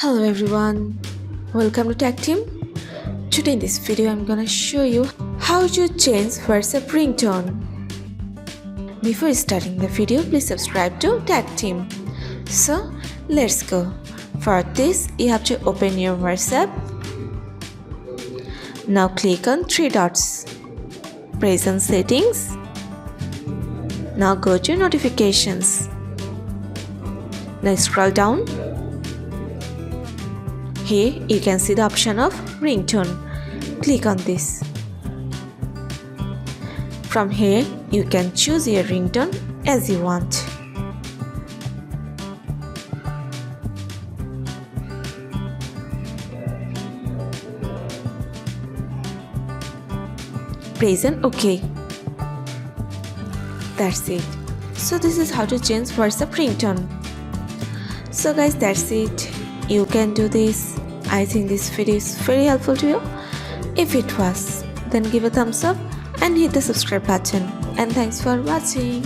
Hello everyone, welcome to Tactim. Today in this video I'm gonna show you how to change WhatsApp ringtone. Before starting the video, please subscribe to Tactim. So let's go. For this you have to open your WhatsApp. Now click on three dots. Press on settings. Now go to notifications. Now scroll down. Here you can see the option of ringtone. Click on this. From here you can choose your ringtone as you want. Press on OK. That's it. So this is how to change WhatsApp ringtone. So guys, that's it. You can do this. I think this video is very helpful to you. If it was, then give a thumbs up and hit the subscribe button. And thanks for watching.